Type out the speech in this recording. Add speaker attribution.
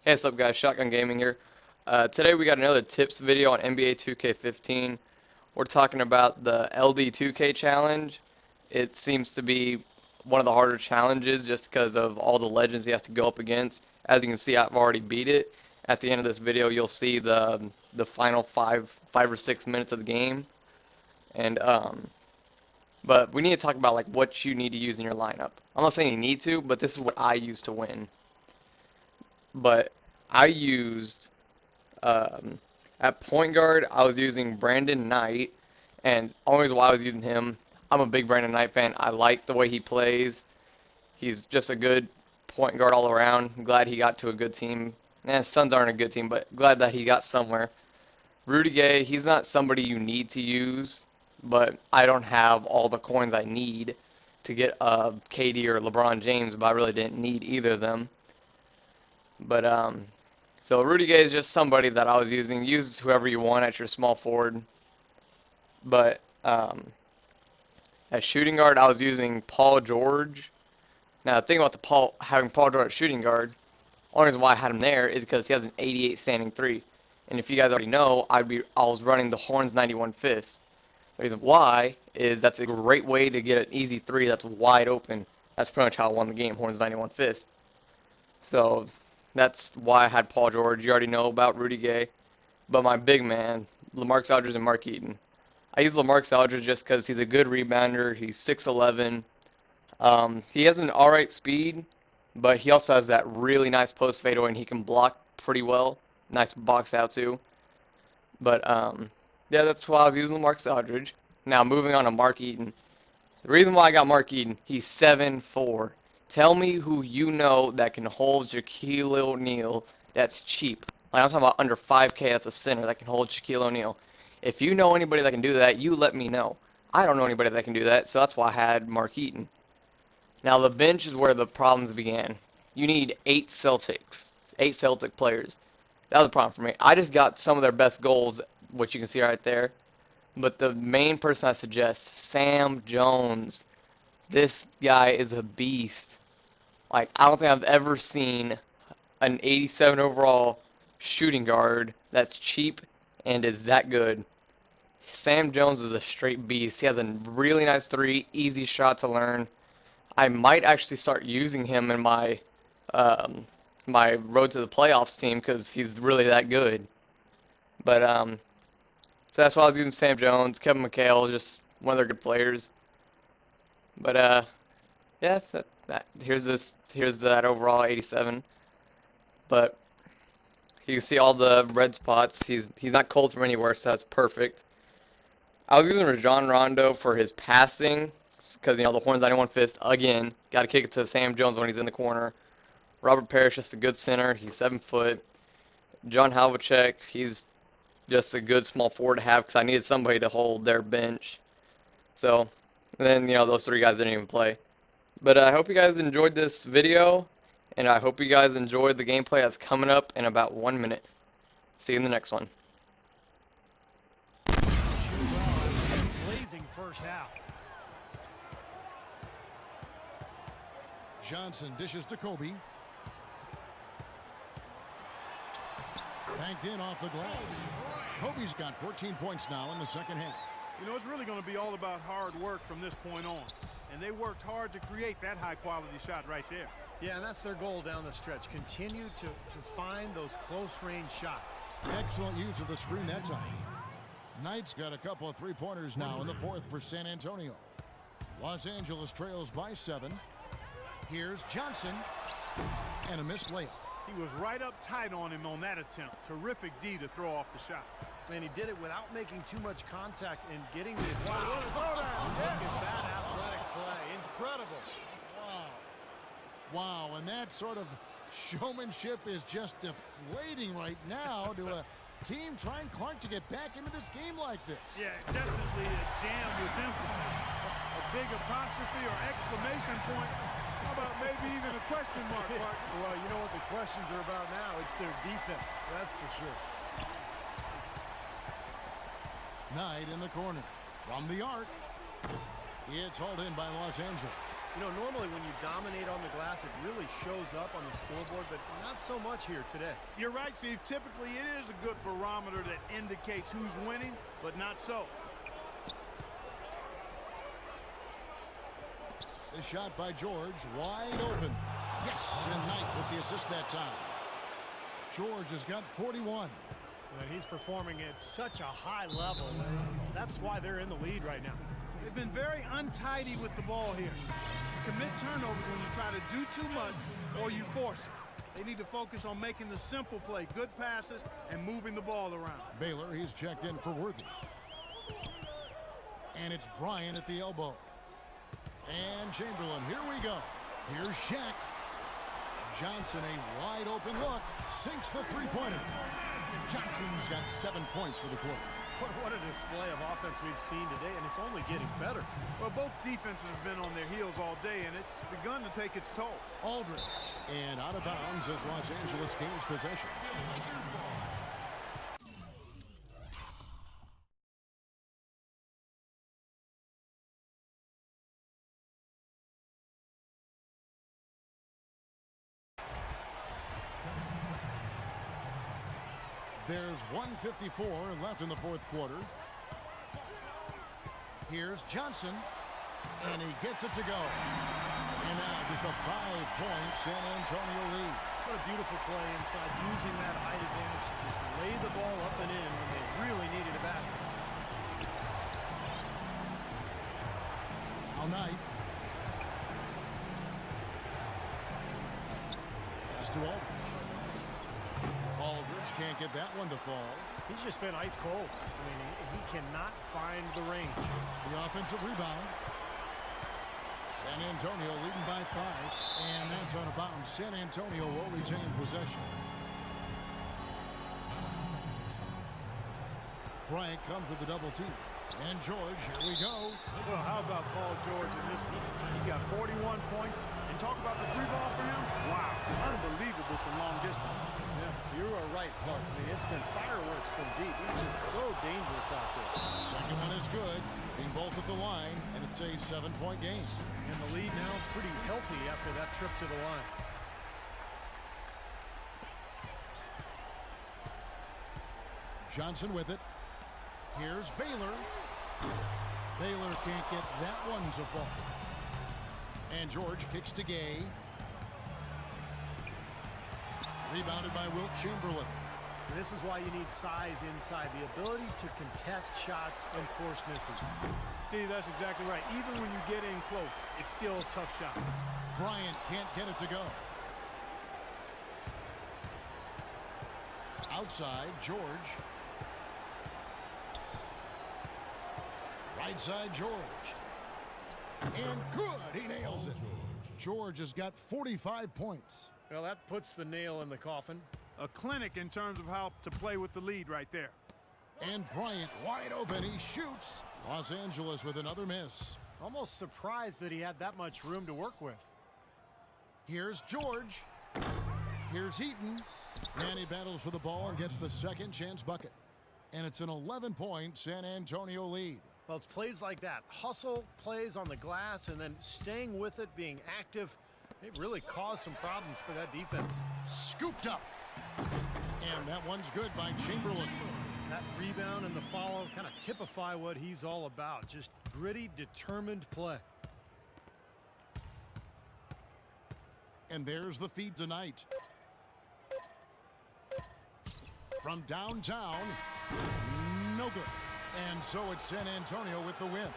Speaker 1: Hey, what's up guys, Shotgun Gaming here. Today we got another tips video on NBA 2K15. We're talking about the LD2K challenge. It seems to be one of the harder challenges just because of all the legends you have to go up against. As you can see, I've already beat it. At the end of this video, you'll see the final five or 6 minutes of the game. And but we need to talk about like what you need to use in your lineup. I'm not saying you need to, but this is what I use to win. But I used at point guard, I was using Brandon Knight, and always why I was using him, I'm a big Brandon Knight fan. I like the way he plays. He's just a good point guard all around. I'm glad he got to a good team. Suns aren't a good team, but glad that he got somewhere. Rudy Gay, he's not somebody you need to use, but I don't have all the coins I need to get KD or LeBron James, but I really didn't need either of them. But so Rudy Gay is just somebody that I was using. Use whoever you want at your small forward. But at shooting guard, I was using Paul George. Now, the thing about having Paul George at shooting guard, only reason why I had him there is because he has an 88 standing three. And if you guys already know, I was running the Horns 91 fist. The reason why is that's a great way to get an easy three that's wide open. That's pretty much how I won the game, Horns 91 fist. So that's why I had Paul George. You already know about Rudy Gay. But my big man, LaMarcus Aldridge and Mark Eaton. I use LaMarcus Aldridge just because he's a good rebounder. He's 6'11". He has an alright speed, but he also has that really nice post fadeaway, and he can block pretty well. Nice box out too. But yeah, that's why I was using LaMarcus Aldridge. Now moving on to Mark Eaton. The reason why I got Mark Eaton, he's 7'4". Tell me who you know that can hold Shaquille O'Neal that's cheap. Like, I'm talking about under 5K, that's a center that can hold Shaquille O'Neal. If you know anybody that can do that, you let me know. I don't know anybody that can do that, so that's why I had Mark Eaton. Now, the bench is where the problems began. You need 8 Celtic players. That was a problem for me. I just got some of their best goals, which you can see right there. But the main person I suggest, Sam Jones. This guy is a beast. Like, I don't think I've ever seen an 87 overall shooting guard that's cheap and is that good. Sam Jones is a straight beast. He has a really nice three, easy shot to learn. I might actually start using him in my my road to the playoffs team because he's really that good. But so that's why I was using Sam Jones. Kevin McHale, just one of their good players. But yeah, here's that overall 87. But you can see all the red spots. He's not cold from anywhere, so that's perfect. I was using Rajon Rondo for his passing because, you know, the Horns 91 fist, again, got to kick it to Sam Jones when he's in the corner. Robert Parrish, just a good center. He's 7 foot. John Havlicek, he's just a good small forward to have because I needed somebody to hold their bench. So, and then, you know, those 3 guys didn't even play. But I hope you guys enjoyed this video, and I hope you guys enjoyed the gameplay that's coming up in about 1 minute. See you in the next one.
Speaker 2: Blazing first half.
Speaker 3: Johnson dishes to Kobe. Banked in off the glass. Kobe's got 14 points now in the second half.
Speaker 4: You know, it's really going to be all about hard work from this point on. And they worked hard to create that high-quality shot right there.
Speaker 2: Yeah, and that's their goal down the stretch. Continue to find those close-range shots.
Speaker 3: Excellent use of the screen that time. Knight's got a couple of three-pointers now in the fourth for San Antonio. Los Angeles trails by 7. Here's Johnson. And a missed layup.
Speaker 4: He was right up tight on him on that attempt. Terrific D to throw off the shot.
Speaker 2: And he did it without making too much contact and getting the advantage. Look at that athletic play. Incredible.
Speaker 3: Wow, and that sort of showmanship is just deflating right now to a team trying Clark to get back into this game like this.
Speaker 4: Yeah, definitely a jam with emphasis. A big apostrophe or exclamation point. How about maybe even a question mark, Clark?
Speaker 2: Well, you know what the questions are about now? It's their defense, that's for sure.
Speaker 3: Knight in the corner. From the arc. It's hauled in by Los Angeles.
Speaker 2: You know, normally when you dominate on the glass, it really shows up on the scoreboard, but not so much here today.
Speaker 4: You're right, Steve. Typically, it is a good barometer that indicates who's winning, but not so.
Speaker 3: The shot by George, wide open. Yes, and Knight with the assist that time. George has got 41.
Speaker 2: And he's performing at such a high level. That's why they're in the lead right now.
Speaker 4: They've been very untidy with the ball here. Commit turnovers when you try to do too much or you force it. They need to focus on making the simple play, good passes, and moving the ball around.
Speaker 3: Baylor, he's checked in for Worthy. And it's Bryant at the elbow. And Chamberlain, here we go. Here's Shaq. Johnson, a wide open look, sinks the three-pointer. Johnson's got 7 points for the quarter.
Speaker 2: What a display of offense we've seen today, and it's only getting better.
Speaker 4: Well, both defenses have been on their heels all day, and it's begun to take its toll.
Speaker 3: Aldridge, and out of bounds as Los Angeles gains possession. There's 1:54 left in the fourth quarter. Here's Johnson, and he gets it to go. And now just a 5-point San Antonio lead.
Speaker 2: What a beautiful play inside, using that height advantage to just lay the ball up and in when they really needed a basket.
Speaker 3: All night. Pass to Aldridge. Aldridge can't get that one to fall.
Speaker 2: He's just been ice cold. I mean, he cannot find the range.
Speaker 3: The offensive rebound. San Antonio leading by 5, and that's out of bounds. San Antonio will retain possession. Bryant comes with the double team. And George, here we go.
Speaker 4: Well, how about Paul George in this one? He's got 41 points. And talk about the three ball for him. Wow, unbelievable from long distance.
Speaker 2: Yeah, you are right, Clark. I mean, it's been fireworks from deep. He's just so dangerous out there.
Speaker 3: Second one is good. Being both at the line, and it's a 7-point game.
Speaker 2: And the lead now pretty healthy after that trip to the line.
Speaker 3: Johnson with it. Here's Baylor. Baylor can't get that one to fall. And George kicks to Gay. Rebounded by Wilt Chamberlain.
Speaker 2: And this is why you need size inside, the ability to contest shots and force misses.
Speaker 4: Steve, that's exactly right. Even when you get in close, it's still a tough shot.
Speaker 3: Bryant can't get it to go. Outside, George. Right side, George. And good, he nails it. George has got 45 points.
Speaker 2: Well, that puts the nail in the coffin.
Speaker 4: A clinic in terms of how to play with the lead right there.
Speaker 3: And Bryant wide open, he shoots. Los Angeles with another miss.
Speaker 2: Almost surprised that he had that much room to work with.
Speaker 3: Here's George. Here's Eaton. And he battles for the ball and gets the second chance bucket. And it's an 11-point San Antonio lead.
Speaker 2: Well, it's plays like that. Hustle plays on the glass and then staying with it, being active. It really caused some problems for that defense.
Speaker 3: Scooped up. And that one's good by Chamberlain.
Speaker 2: That rebound and the follow kind of typify what he's all about. Just gritty, determined play.
Speaker 3: And there's the feed tonight. From downtown, no good. And so it's San Antonio with the win.